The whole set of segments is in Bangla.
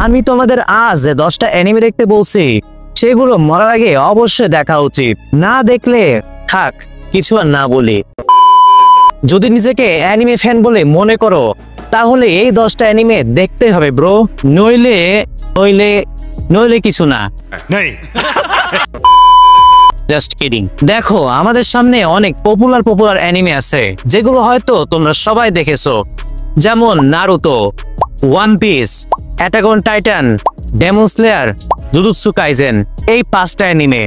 আমি তোমাদের আজ যে 10টা অ্যানিমে দেখতে বলছি সেগুলো মরার আগে অবশ্যই দেখা উচিত, না দেখলে থাক কিছু আর না বলি। যদি নিজেকে অ্যানিমে ফ্যান বলে মনে করো তাহলে এই 10টা অ্যানিমে দেখতে হবে ব্রো, নইলে নইলে নইলে কিছু না। Just kidding. দেখো আমাদের সামনে অনেক পপুলার অ্যানিমে আছে যেগুলো হয়তো তোমরা সবাই দেখেছো, যেমন Naruto, One Piece, Attack on Titan, Demon Slayer, Jujutsu Kaisen. এই 5টা অ্যানিমে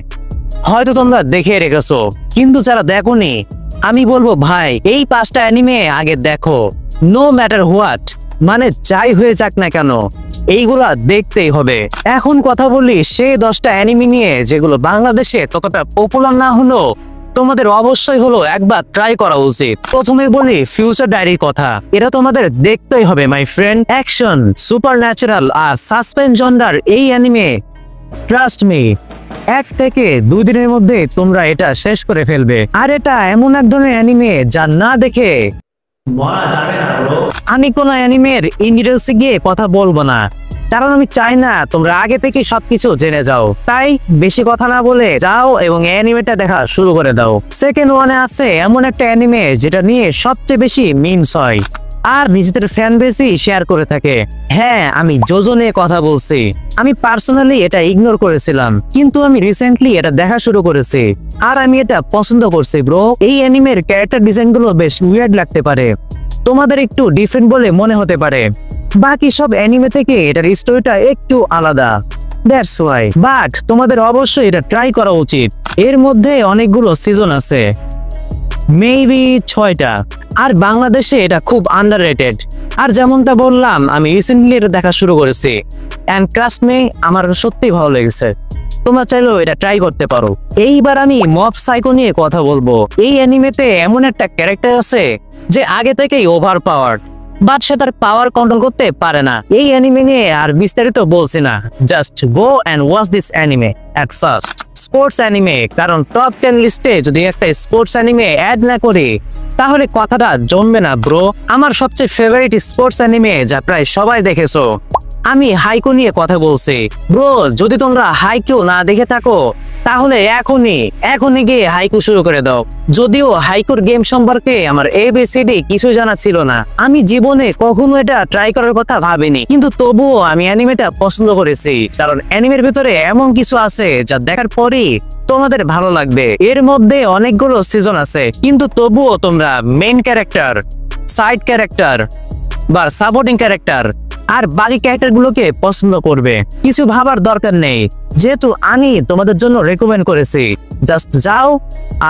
হয়তো তোমরা দেখে রেখেছো, কিন্তু যারা দেখোনি আমি বলবো ভাই এই 5টা অ্যানিমে আগে দেখো। নো ম্যাটার হোয়াট, মানে যাই হয়ে যাক না কেন এইগুলা দেখতেই হবে। এখন কথা বলি সেই 10টা অ্যানিমে নিয়ে যেগুলো বাংলাদেশে ততটা পপুলার না হলো তোমাদের অবশ্যই হলো একবার ট্রাই করা উচিত। প্রথমে বলি ফিউচার ডায়েরির কথা, এটা তোমাদের দেখতেই হবে মাই ফ্রেন্ড। অ্যাকশন, সুপারন্যাচারাল আর সাসপেন্স জনরার এই অ্যানিমে, ট্রাস্ট মি 1 থেকে 2 দিনের মধ্যে তোমরা এটা শেষ করে ফেলবে। আর এটা এমন এক ধরনের অ্যানিমে যা না দেখে মরা যাবে না ব্রো। আমি কোন অ্যানিমের ইনডিটেইলসে গিয়ে কথা বলবো না, কারণ আমি চাই না তোমরা আগে থেকে সবকিছু জেনে যাও। তাই বেশি কথা না বলে যাও এবং অ্যানিমেটা দেখা শুরু করে দাও। সেকেন্ড ওয়ানে আছে এমন একটা অ্যানিমে যেটা নিয়ে সবচেয়ে বেশি মিমস হয় আর নিজেদের ফ্যান বেসই শেয়ার করে থাকে। হ্যাঁ, আমি জোজোনে কথা বলছি। আমি পার্সোনালি এটা ইগনোর করেছিলাম, কিন্তু আমি রিসেন্টলি এটা দেখা শুরু করেছি আর আমি এটা পছন্দ করছি ব্রো। এই অ্যানিমের ক্যারেক্টার ডিজাইন গুলো বেশ উইয়ার্ড লাগতে পারে, তোমাদের একটু ডিফারেন্ট বলে মনে হতে পারে। বাকি সব অ্যানিমে থেকে এটার স্টোরিটা একটু আলাদা, দ্যাটস ওয়াই। বাট তোমাদের অবশ্যই এটা ট্রাই করা উচিত। এর মধ্যে অনেকগুলো সিজন আছে, মেবি 6টা, আর বাংলাদেশে এটা খুব আন্ডাররেটেড। আর যেমনটা বললাম আমি রিসেন্টলি এটা দেখা শুরু করেছি এন্ড ট্রাস্ট মি আমার সত্যি ভালো লেগেছে। তোমরা চাইলেও এটা ট্রাই করতে পারো। এইবার আমি মব সাইকো নিয়ে কথা বলবো। এই অ্যানিমেতে এমন একটা ক্যারেক্টার আছে যে আগে থেকেই ওভার পাওয়ার্ড, বাট সে তার পাওয়ার কন্ট্রোল করতে পারে না। এই অ্যানিমে নিয়ে আর বিস্তারিত বলছি না, just go and watch this anime at first. Sports anime, কারণ টপ 10 লিস্টে যদি একটা স্পোর্টস অ্যানিমে অ্যাড না করি তাহলে কথাটা জমবে না ব্রো। আমার সবচেয়ে ফেভারিট স্পোর্টস অ্যানিমে যা প্রায় সবাই দেখেছো, আমি হাইকো নিয়ে কথা বলছি ব্রো। যদি তোমরা হাইকো না দেখে থাকো তাহলে এখনই গিয়ে হাইকো শুরু করে দাও। যদিও হাইকোর গেম সম্পর্কে আমার এবিসিডি কিছু জানা ছিল না, আমি জীবনে কখনো এটা ট্রাই করার কথা ভাবিনি, কিন্তু তবুও আমি অ্যানিমেটা পছন্দ করেছি কারণ অ্যানিমের ভিতরে এমন কিছু আছে যা দেখার পরই তোমাদের ভালো লাগবে। এর মধ্যে অনেকগুলো সিজন আছে, কিন্তু তবুও তোমরা মেইন ক্যারেক্টার, সাইড ক্যারেক্টার বা সাপোর্টিং ক্যারেক্টার আর বাকি ক্যারেক্টারগুলোকে পছন্দ করবে। কিছু ভাবার দরকার নেই, যেহেতু আমি তোমাদের জন্য রেকমেন্ড করেছি। জাস্ট যাও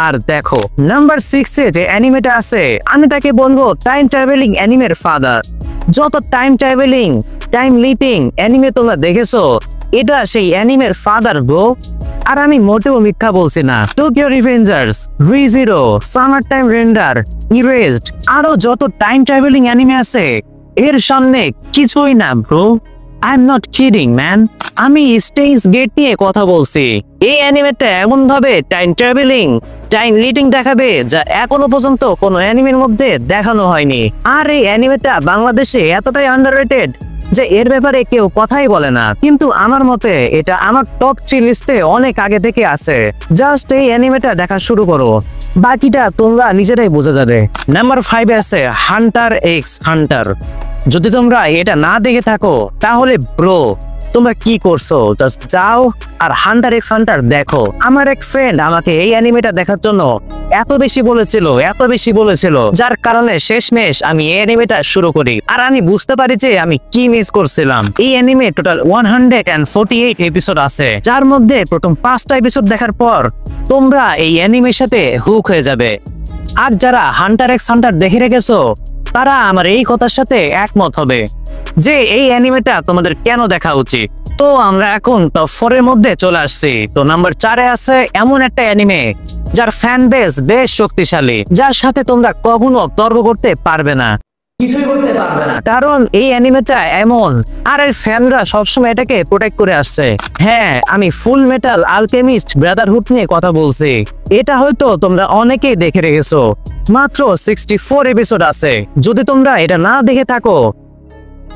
আর দেখো। নাম্বার 6 এ যে অ্যানিমেটা আছে আমি তাকে বলবো টাইম ট্রাভেলিং অ্যানিমের ফাদার। যত time travelling, time leaping anime তোমরা দেখেছো, এটা সেই অ্যানিমের ফাদার ব্রো। আর আমি মোটেও মিথ্যা বলছি না। Tokyo Revengers, Rezero, summer time render, erased, আরো যত টাইম ট্রাভেলিং অ্যানিমে আছে এর সামনে কিছুই না bro. I am not kidding man. আমি স্টেইনস গেট নিয়ে কথা বলছি। এই অ্যানিমেটা এমন ভাবে টাইম ট্রাভেলিং, টাইম লিটিং দেখাবে যা এখনো পর্যন্ত কোনো অ্যানিমের মধ্যে দেখানো হয়নি। আর এই অ্যানিমেটা বাংলাদেশে এতটাই আন্ডাররেটেড যে এর ব্যাপারে কেউ কথাই বলে না, কিন্তু আমার মতে এটা আমার টপ 3 লিস্টে অনেক আগে থেকে আছে। জাস্ট এই অ্যানিমেটা দেখা শুরু করো, বাকিটা তোমরা নিজেরাই বোঝা যাবে। নাম্বার 5 এ আছে হান্টার এক্স হান্টার। যদি তোমরা এটা না দেখে থাকো তাহলে ব্রো তোমরা কি করছো, জাস্ট যাও আর হান্টার এক্স হান্টার দেখো। আমার এক ফ্রেন্ড আমাকে এই অ্যানিমেটা দেখার জন্য এত বেশি বলেছিল যার কারণে শেষমেশ আমি এই অ্যানিমেটা শুরু করি। আর আমি বুঝতে পারি যে আমি কি মিস করছিলাম। এই অ্যানিমে টোটাল 148 এপিসোড আছে, যার মধ্যে প্রথম 5টা এপিসোড দেখার পর তোমরা এই অ্যানিমের সাথে হুক হয়ে যাবে। আর যারা হান্টার এক্স হান্টার দেখে রেখেছো তারা আমার এই কথার সাথে একমত হবে যে এই অ্যানিমেটা তোমাদের কেন দেখা উচিত। তো আমরা এখন টপ 4 এর মধ্যে চলে আসছি। তো নাম্বার 4 এ আছে এমন একটা অ্যানিমে যার ফ্যান বেস বেশ শক্তিশালী, যার সাথে তোমরা কখনো তর্ক করতে পারবে না, কিছুই করতে পারবে না, কারণ এই অ্যানিমেটা এমন আর এর ফ্যানরা সবসময় এটাকে প্রোটেক্ট করে আসছে। হ্যাঁ, আমি ফুল মেটাল আলকেমিস্ট ব্রাদারহুড নিয়ে কথা বলছি। এটা হয়তো তোমরা অনেকেই দেখে রেখেছো, মাত্র 64 এপিসোড আছে। যদি তোমরা এটা না দেখে থাকো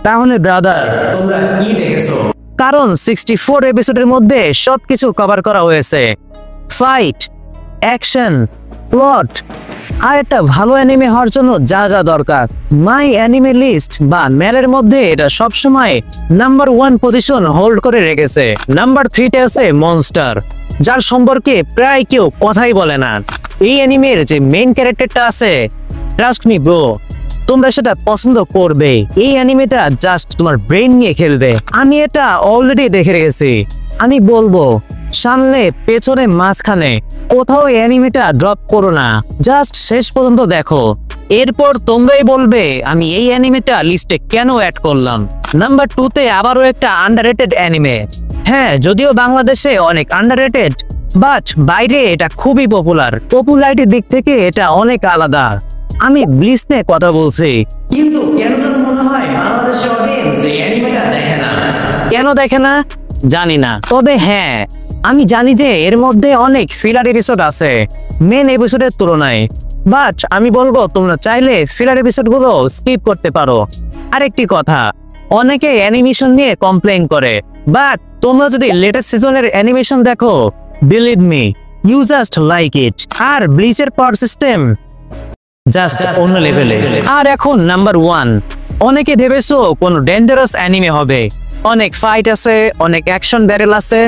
তাহলে ব্রাদার তোমরা কি দেখেছো? কারণ 64 এপিসোডের মধ্যে সবকিছু কভার করা হয়েছে। ফাইট, অ্যাকশন, প্লট আর একটা ভালো অ্যানিমে হওয়ার জন্য যা যা দরকার, মাই অ্যানিমে লিস্ট বা মেলের মধ্যে এটা সবসময় নাম্বার 1 পজিশন হোল্ড করে রেখেছে। নাম্বার 3 তে আছে মনস্টার, যার সম্পর্কে প্রায় কেউ কথাই বলে না। এই অ্যানিমের যে মেইন ক্যারেক্টারটা আছে, ট্রাস্ট মি ব্রো, তোমরা সেটা পছন্দ করবে। এই অ্যানিমেটা জাস্ট তোমার ব্রেন নিয়ে খেলবে। আমি এটা অলরেডি দেখে রেখেছি। আমি বলবো সামনে, পেছনে, মাঝখানে কোথাও অ্যানিমেটা ড্রপ করো না, জাস্ট শেষ পর্যন্ত দেখো। এরপর তোমরাই বলবে আমি এই অ্যানিমেটা লিস্টে কেন অ্যাড করলাম। নাম্বার 2 তে আবারও একটা আন্ডাররেটেড অ্যানিমে। হ্যাঁ, যদিও বাংলাদেশে অনেক আন্ডাররেটেড, বাট বাইরে এটা খুবই পপুলার। পপুলারিটির দিক থেকে এটা অনেক আলাদা। আমি ব্লিচ নিয়ে কথা বলছি, কিন্তু কেন যেন মনে হয় বাংলাদেশের অডিয়েন্স এই অ্যানিমেটা দেখে না। কেন দেখে না জানি না, তবে হ্যাঁ আমি জানি যে এর মধ্যে অনেক ফিলার এপিসোড আছে মেন এপিসোডের তুলনায়। বাট আমি বলবো তোমরা চাইলে ফিলার এপিসোডগুলো স্কিপ করতে পারো। আরেকটি কথা, অনেকে অ্যানিমেশন নিয়ে কমপ্লেইন করে, বাট তোমরা যদি লেটেস্ট সিজনের অ্যানিমেশন দেখো, believe me, you just like it. আর ব্লিচের পাওয়ার সিস্টেম জাস্ট অন্য লেভেলে। আর এখন নাম্বার 1, অনেকে ভেবেছো কোন ডেঞ্জারাস অ্যানিমে হবে, অনেক ফাইট আছে, অনেক অ্যাকশন ব্যারেল আছে,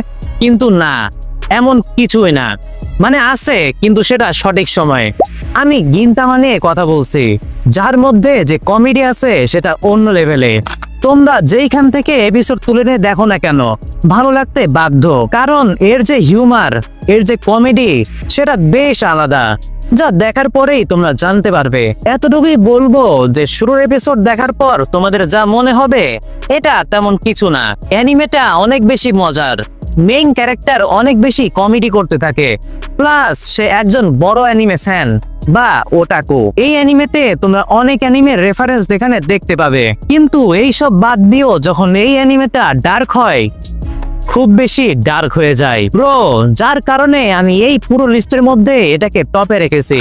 কিন্তু না, এমন কিছুই না। মানে আছে, কিন্তু সেটা সঠিক সময়। আমি গিনতামা নিয়ে কথা বলছি, যার মধ্যে যে কমেডি আছে সেটা অন্য লেভেলে। তোমরা যেইখান থেকে এপিসোড তুলে নিয়ে দেখো না কেন, ভালো লাগতে বাধ্য, কারণ এর যে হিউমার, এর যে কমেডি, সেটা বেশ আলাদা, যা দেখার পরেই তোমরা জানতে পারবে। এতটুকুই বলবো যে শুরুর এপিসোড দেখার পর তোমাদের যা মনে হবে এটা তেমন কিছু না। অ্যানিমেটা অনেক বেশি মজার, মেইন ক্যারেক্টার অনেক বেশি কমেডি করতে থাকে, প্লাস সে একজন বড় অ্যানিমে ফ্যান বা ওটাকু। এই অ্যানিমেতে তোমরা অনেক অ্যানিমের রেফারেন্স এখানে দেখতে পাবে, কিন্তু এই সব বাদ দিয়েও যখন এই অ্যানিমেটা ডার্ক হয়, খুব বেশি ডার্ক হয়ে যায় ব্রো, যার কারণে আমি এই পুরো লিস্টের মধ্যে এটাকে টপে রেখেছি।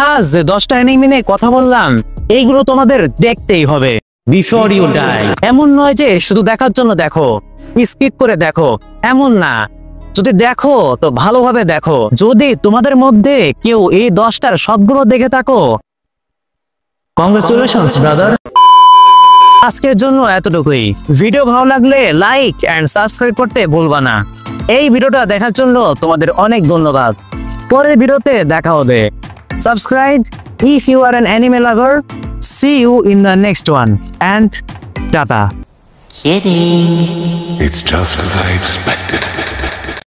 আজ যে 10টা অ্যানিমে নিয়ে কথা বললাম, এইগুলো তোমাদের দেখতেই হবে বিফোর ইউ ডাই। এমন নয় যে শুধু দেখার জন্য দেখো, স্কিপ করে দেখো, এমন না। যদি দেখো তো ভালোভাবে দেখো। যদি তোমাদের মধ্যে কেউ এই 10টার সবগুলো দেখে থাকো, কংগ্রাচুলেশনস ব্রাদার। আজকের জন্য এতটুকুই। ভিডিও ভালো লাগলে লাইক এন্ড সাবস্ক্রাইব করতে ভুলবা না। এই ভিডিওটা দেখার জন্য তোমাদের অনেক ধন্যবাদ। পরের ভিডিওতে দেখা হবে। Subscribe if you are an anime lover. See you in the next one and tata. Kidding. It's just as I expected.